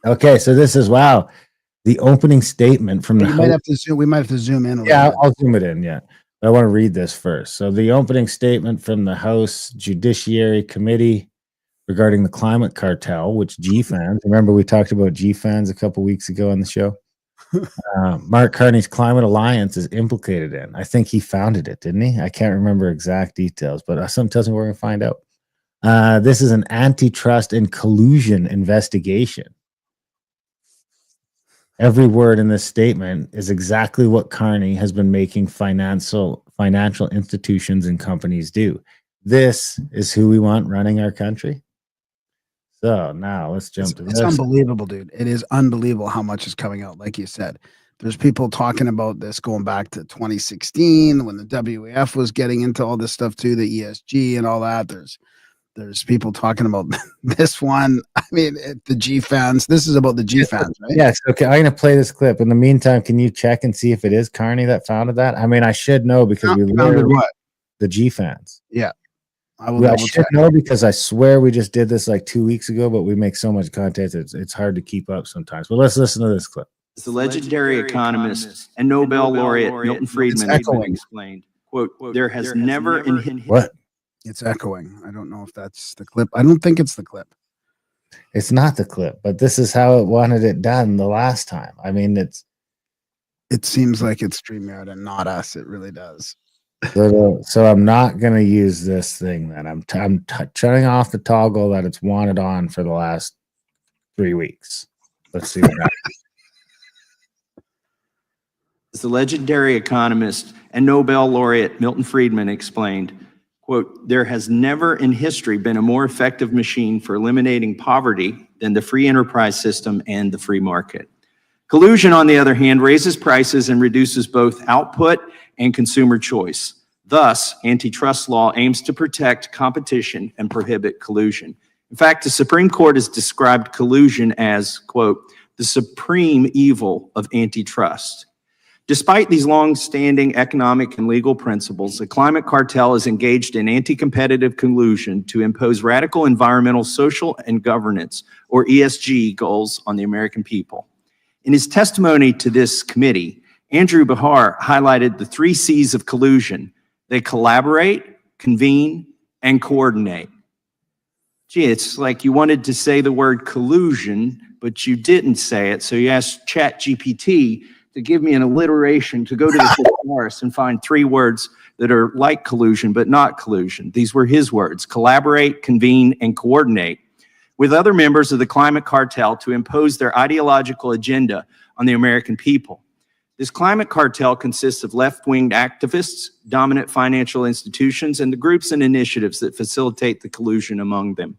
Okay, so this is, wow, the opening statement from the We might have to zoom in a little Yeah, bit. I'll zoom it in, yeah. I want to read this first. So the opening statement from the House Judiciary Committee regarding the climate cartel, which GFANS, remember we talked about GFANS a couple weeks ago on the show? Mark Carney's Climate Alliance is implicated in. I think he founded it, didn't he? I can't remember exact details, but something tells me we're going to find out. This is an antitrust and collusion investigation. Every word in this statement is exactly what Carney has been making financial institutions and companies do. This is who we want running our country. So now let's jump to this. It's unbelievable, dude. It is unbelievable how much is coming out. Like you said, there's people talking about this going back to 2016 when the WEF was getting into all this stuff too, the ESG and all that. There's people talking about this one. I mean, the GFANS. This is about the GFANS, right? Yes. Okay. I'm going to play this clip. In the meantime, can you check and see if it is Carney that founded that? I mean, I should know because we founded what? The GFANS. Yeah. I should know because I swear we just did this like 2 weeks ago, but we make so much content. It's hard to keep up sometimes. But let's listen to this clip. The legendary economist and Nobel laureate Milton Friedman explained, quote, there has never in what? It's echoing. I don't know if that's the clip. I don't think it's the clip. It's not the clip, but this is how it wanted it done the last time. I mean, it seems like it's StreamYard and not us. It really does. So I'm not going to use this thing then. I'm turning off the toggle that it's wanted on for the last 3 weeks. Let's see what happens. As the legendary economist and Nobel laureate Milton Friedman explained, quote, there has never in history been a more effective machine for eliminating poverty than the free enterprise system and the free market. Collusion, on the other hand, raises prices and reduces both output and consumer choice. Thus, antitrust law aims to protect competition and prohibit collusion. In fact, the Supreme Court has described collusion as, quote, the supreme evil of antitrust. Despite these long-standing economic and legal principles, the climate cartel is engaged in anti-competitive collusion to impose radical environmental, social, and governance, or ESG, goals on the American people. In his testimony to this committee, Andrew Bahar highlighted the 3 C's of collusion. They collaborate, convene, and coordinate. Gee, it's like you wanted to say the word collusion, but you didn't say it, so you asked ChatGPT to give me an alliteration to go to the thesaurus and find 3 words that are like collusion but not collusion. These were his words: collaborate, convene, and coordinate with other members of the climate cartel to impose their ideological agenda on the American people. This climate cartel consists of left-wing activists, dominant financial institutions, and the groups and initiatives that facilitate the collusion among them.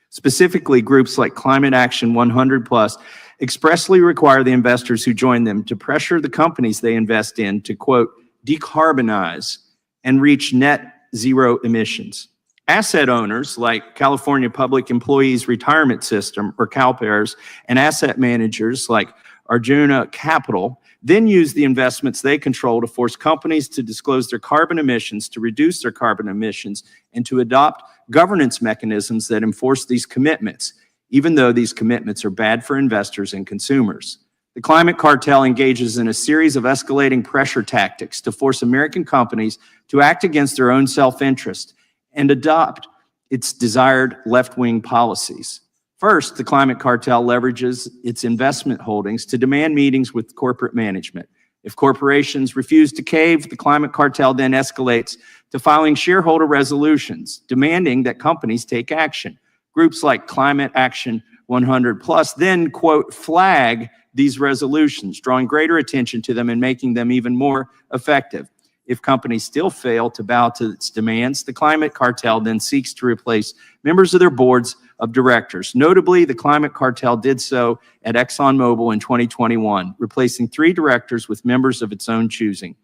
Specifically, groups like Climate Action 100+ expressly require the investors who join them to pressure the companies they invest in to, quote, decarbonize and reach net zero emissions. Asset owners like California Public Employees Retirement System, or CalPERS, and asset managers like Arjuna Capital then use the investments they control to force companies to disclose their carbon emissions, to reduce their carbon emissions, and to adopt governance mechanisms that enforce these commitments, even though these commitments are bad for investors and consumers. The climate cartel engages in a series of escalating pressure tactics to force American companies to act against their own self-interest and adopt its desired left-wing policies. First, the climate cartel leverages its investment holdings to demand meetings with corporate management. If corporations refuse to cave, the climate cartel then escalates to filing shareholder resolutions, demanding that companies take action. Groups like Climate Action 100+ then, quote, flag these resolutions, drawing greater attention to them and making them even more effective. If companies still fail to bow to its demands, the climate cartel then seeks to replace members of their boards of directors. Notably, the climate cartel did so at ExxonMobil in 2021, replacing 3 directors with members of its own choosing.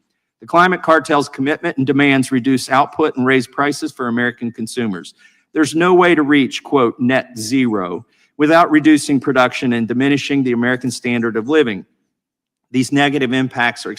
The climate cartel's commitment and demands reduce output and raise prices for American consumers. There's no way to reach, quote, net zero without reducing production and diminishing the American standard of living. These negative impacts are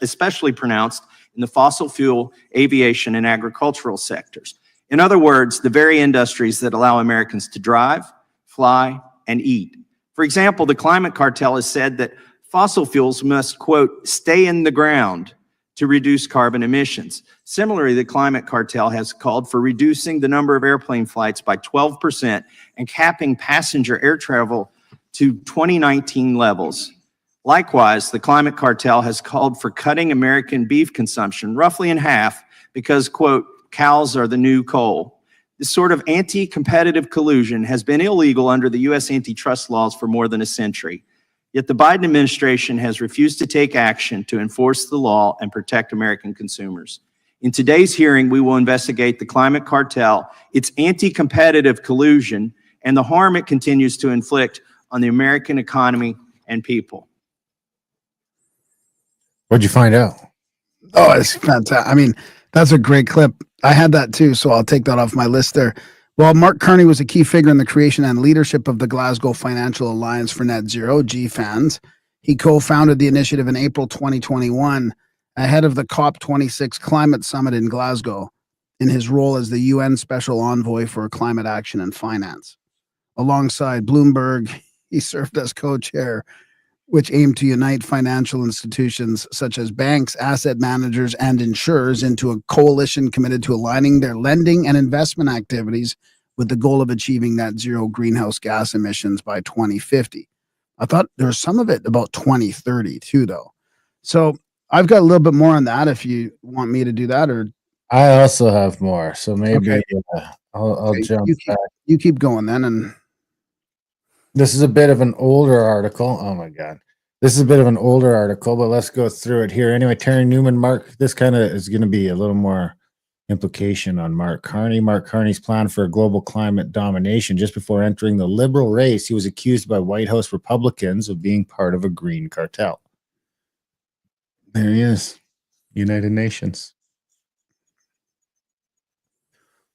especially pronounced in the fossil fuel, aviation, and agricultural sectors. In other words, the very industries that allow Americans to drive, fly, and eat. For example, the climate cartel has said that fossil fuels must, quote, stay in the ground to reduce carbon emissions. Similarly, the climate cartel has called for reducing the number of airplane flights by 12% and capping passenger air travel to 2019 levels. Likewise, the climate cartel has called for cutting American beef consumption roughly in half because, quote, cows are the new coal. This sort of anti-competitive collusion has been illegal under the U.S. antitrust laws for more than a century. Yet the Biden administration has refused to take action to enforce the law and protect American consumers. In today's hearing, we will investigate the climate cartel, its anti-competitive collusion, and the harm it continues to inflict on the American economy and people. What'd you find out? Oh, it's fantastic. I mean, that's a great clip. I had that too, so I'll take that off my list there. Well, Mark Carney was a key figure in the creation and leadership of the Glasgow Financial Alliance for Net Zero, GFANZ. He co-founded the initiative in April 2021, ahead of the COP26 climate summit in Glasgow, in his role as the UN Special Envoy for Climate Action and Finance. Alongside Bloomberg, he served as co-chair, which aimed to unite financial institutions such as banks, asset managers, and insurers into a coalition committed to aligning their lending and investment activities with the goal of achieving net zero greenhouse gas emissions by 2050. I thought there was some of it about 2030 too, though. So I've got a little bit more on that if you want me to do that, or I also have more, so maybe Okay. I'll jump back. you keep going then. And This is a bit of an older article. Oh my God. This is a bit of an older article, but let's go through it here. Anyway, Terry Newman, this kind of is going to be a little more implication on Mark Carney. Mark Carney's plan for a global climate domination. Just before entering the liberal race, he was accused by White House Republicans of being part of a green cartel. There he is, United Nations.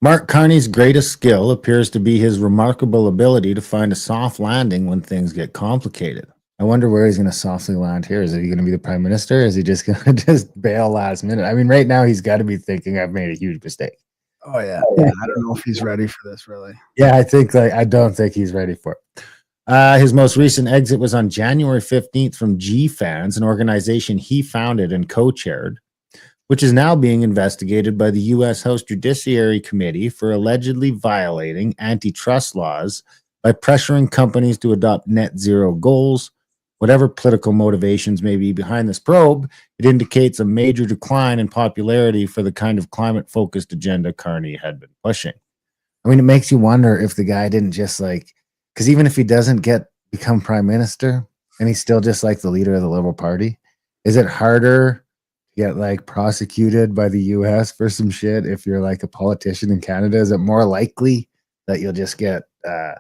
Mark Carney's greatest skill appears to be his remarkable ability to find a soft landing when things get complicated. I wonder where he's going to softly land here. Is he going to be the prime minister? Is he just going to just bail last minute? I mean, right now he's got to be thinking I've made a huge mistake. oh yeah, I don't know if he's ready for this really. Yeah, I don't think he's ready for it. His most recent exit was on January 15th from GFANZ, an organization he founded and co-chaired, which is now being investigated by the U.S. House Judiciary Committee for allegedly violating antitrust laws by pressuring companies to adopt net zero goals. Whatever political motivations may be behind this probe, it indicates a major decline in popularity for the kind of climate-focused agenda Carney had been pushing. I mean, it makes you wonder if the guy didn't just because even if he doesn't become prime minister and he's still just like the leader of the Liberal Party, is it harder to get prosecuted by the US for some shit if you're like a politician in Canada? Is it more likely that you'll just get a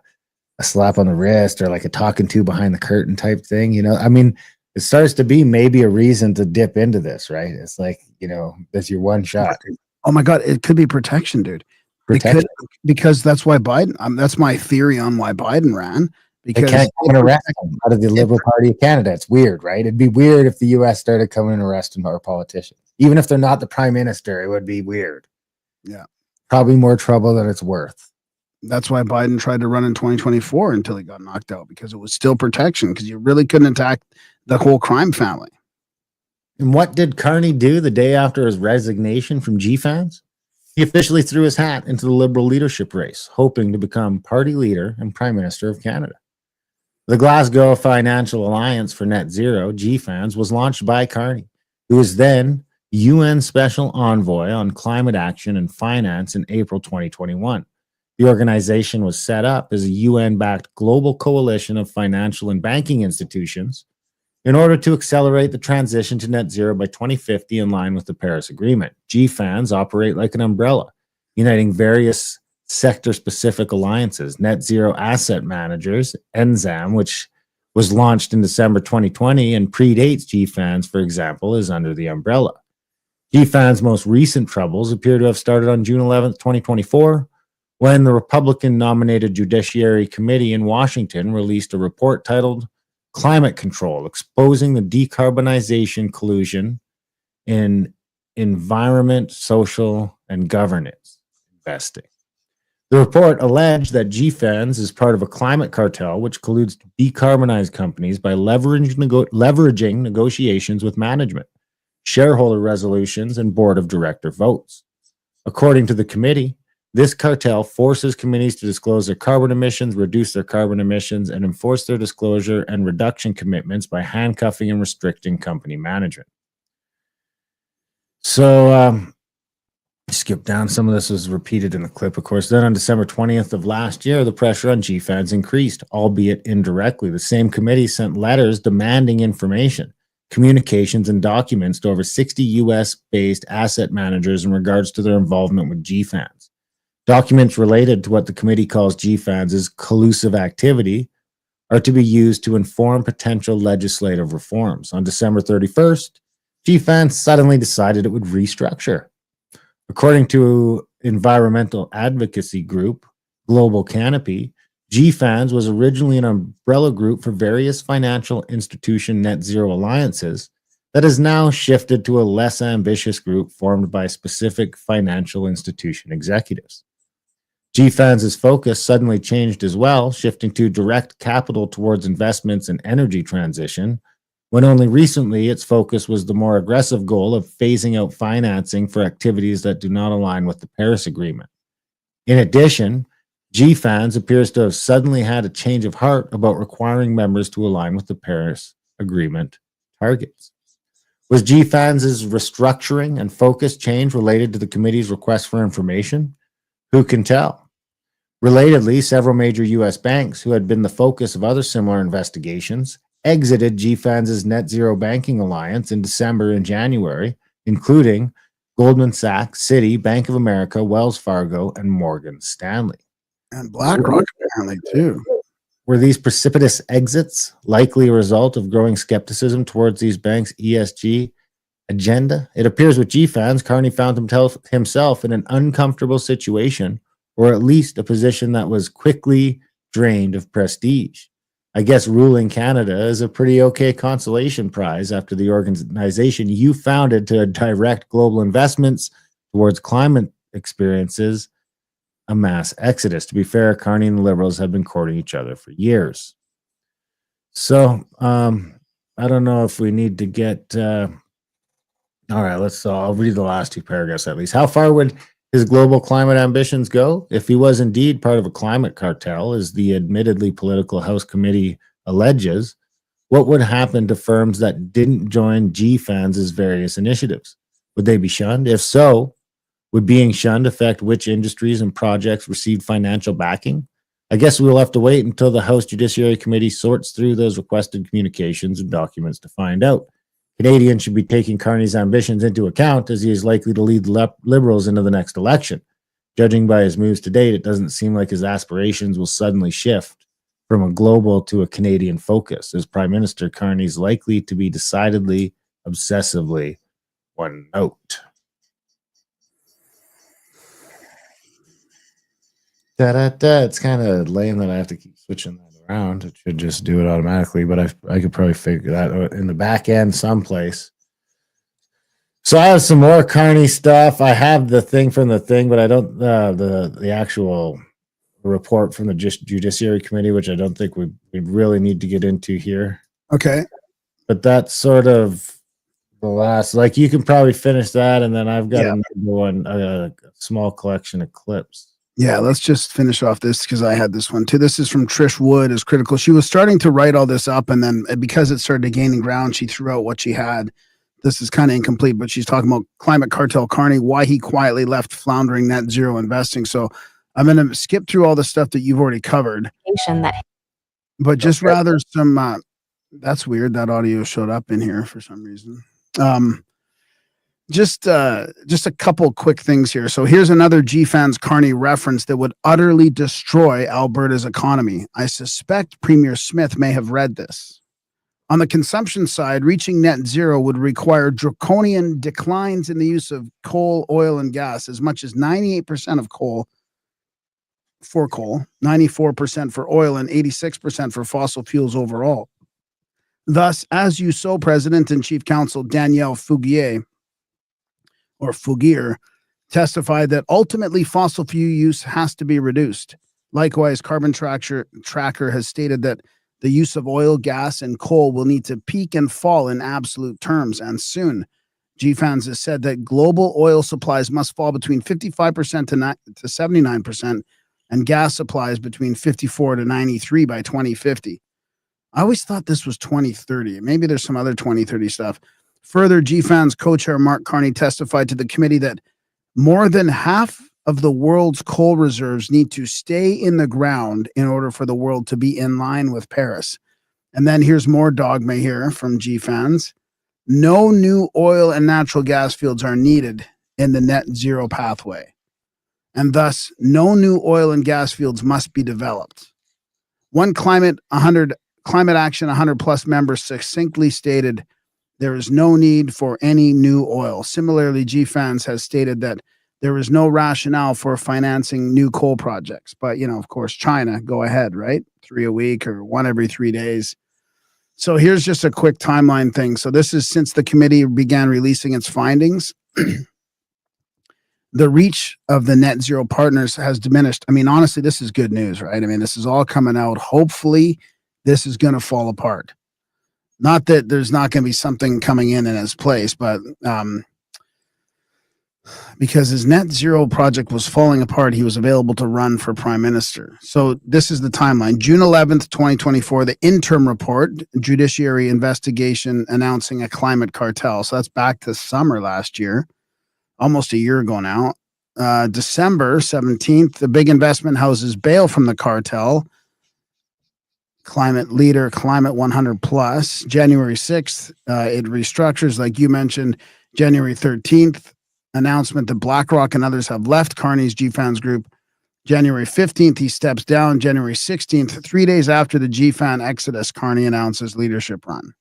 slap on the wrist or like a talking to behind the curtain type thing? I mean, it starts to be maybe a reason to dip into this, right? It's like, that's your one shot. Oh my God, it could be protection, dude. Protection. Because that's why Biden. That's my theory on why Biden ran. They Because can't come and arrest him out of the Liberal Party of Canada. It's weird, right? It'd be weird if the U.S. started coming and arresting our politicians. Even if they're not the prime minister, it would be weird. Yeah. Probably more trouble than it's worth. That's why Biden tried to run in 2024 until he got knocked out, because it was still protection, because you really couldn't attack the whole crime family. And what did Carney do the day after his resignation from GFANZ? He officially threw his hat into the Liberal leadership race, hoping to become party leader and Prime Minister of Canada. The Glasgow Financial Alliance for Net Zero, GFANZ, was launched by Carney, who was then UN Special Envoy on Climate Action and Finance in April 2021. The organization was set up as a UN-backed global coalition of financial and banking institutions in order to accelerate the transition to net zero by 2050 in line with the Paris Agreement. GFANZ operate like an umbrella, uniting various sector-specific alliances. Net Zero Asset Managers, NZAM, which was launched in December 2020 and predates GFANZ, for example, is under the umbrella. GFANZ's most recent troubles appear to have started on June 11th, 2024, when the Republican-nominated Judiciary Committee in Washington released a report titled Climate Control, Exposing the Decarbonization Collusion in Environment, Social, and Governance Investing. The report alleged that GFANZ is part of a climate cartel which colludes to decarbonize companies by leveraging negotiations with management, shareholder resolutions, and board of director votes. According to the committee, this cartel forces companies to disclose their carbon emissions, reduce their carbon emissions, and enforce their disclosure and reduction commitments by handcuffing and restricting company management. So, skip down. Some of this was repeated in the clip, of course. Then on December 20th of last year, the pressure on GFANZ increased, albeit indirectly. The same committee sent letters demanding information, communications, and documents to over 60 US-based asset managers in regards to their involvement with GFANZ. Documents related to what the committee calls GFANZ's collusive activity are to be used to inform potential legislative reforms. On December 31st, GFANZ suddenly decided it would restructure. According to environmental advocacy group Global Canopy, GFANZ was originally an umbrella group for various financial institution net zero alliances that has now shifted to a less ambitious group formed by specific financial institution executives. GFANZ's focus suddenly changed as well, shifting to direct capital towards investments in energy transition, when only recently its focus was the more aggressive goal of phasing out financing for activities that do not align with the Paris Agreement. In addition, GFANZ appears to have suddenly had a change of heart about requiring members to align with the Paris Agreement targets. Was GFANZ's restructuring and focus change related to the committee's request for information? Who can tell? Relatedly, several major U.S. banks who had been the focus of other similar investigations exited GFANZ's net zero banking alliance in December and January, including Goldman Sachs, Citi, Bank of America, Wells Fargo, and Morgan Stanley. And BlackRock apparently too. Were these precipitous exits likely a result of growing skepticism towards these banks' ESG agenda? It appears with GFANZ, Carney found himself in an uncomfortable situation, or at least a position that was quickly drained of prestige. I guess ruling Canada is a pretty okay consolation prize after the organization you founded to direct global investments towards climate experiences a mass exodus. To be fair, Carney and the Liberals have been courting each other for years. So I don't know if we need to get all right, I'll read the last two paragraphs at least. How far would his global climate ambitions go if he was indeed part of a climate cartel, as the admittedly political House committee alleges? What would happen to firms that didn't join GFANZ's various initiatives? Would they be shunned? If so, would being shunned affect which industries and projects received financial backing? I guess we'll have to wait until the House Judiciary Committee sorts through those requested communications and documents to find out. Canadians should be taking Carney's ambitions into account, as he is likely to lead the Liberals into the next election. Judging by his moves to date, it doesn't seem like his aspirations will suddenly shift from a global to a Canadian focus. As Prime Minister, Carney is likely to be decidedly, obsessively one note. It's kind of lame that I have to keep switching that around. It should just do it automatically, but I could probably figure that out in the back end someplace. So I have some more Carney stuff. I have the thing from the thing, but I don't the actual report from the Judiciary Committee, which I don't think we really need to get into here. Okay. But that's sort of the last. Like, you can probably finish that, and then I've got another one, a small collection of clips. Yeah, let's just finish off this because I had this one too. This is from Trish Wood, is critical. She was starting to write all this up, and then because it started gaining ground, she threw out what she had. This is kind of incomplete, but she's talking about climate cartel Carney, why he quietly left floundering net zero investing. So I'm going to skip through all the stuff that you've already covered. But just rather some, that's weird. That audio showed up in here for some reason. Just a couple quick things here. So here's another GFANZ Carney reference that would utterly destroy Alberta's economy. I suspect Premier Smith may have read this. On the consumption side, reaching net zero would require draconian declines in the use of coal, oil, and gas, as much as 98% of coal, 94% for oil, and 86% for fossil fuels overall. Thus, as you sow, President and Chief Counsel Danielle Fougier testified that ultimately fossil fuel use has to be reduced. Likewise, Carbon Tracker has stated that the use of oil, gas, and coal will need to peak and fall in absolute terms, and soon. GFANS has said that global oil supplies must fall between 55% to 79%, and gas supplies between 54 to 93 by 2050. I always thought this was 2030. Maybe there's some other 2030 stuff. Further, GFANS co-chair Mark Carney testified to the committee that more than half of the world's coal reserves need to stay in the ground in order for the world to be in line with Paris. And then here's more dogma here from GFANS. No new oil and natural gas fields are needed in the net zero pathway. And thus, no new oil and gas fields must be developed. One Climate Action 100 plus members succinctly stated there is no need for any new oil. Similarly, GFANS has stated that there is no rationale for financing new coal projects. But, of course, China, go ahead, right? 3 a week or 1 every 3 days. So here's just a quick timeline thing. So this is since the committee began releasing its findings. The reach of the net zero partners has diminished. I mean, honestly, this is good news, right? I mean, this is all coming out. Hopefully, this is going to fall apart. Not that there's not going to be something coming in its place, but because his net zero project was falling apart, he was available to run for prime minister. So this is the timeline. June 11th, 2024, the interim report, judiciary investigation announcing a climate cartel. So that's back to summer last year, almost a year ago now. December 17th, the big investment houses bail from the cartel. Climate leader, Climate 100 plus. January 6th, it restructures, like you mentioned. January 13th, announcement that BlackRock and others have left Carney's GFANS group. January 15th, he steps down. January 16th, 3 days after the GFAN exodus, Carney announces leadership run.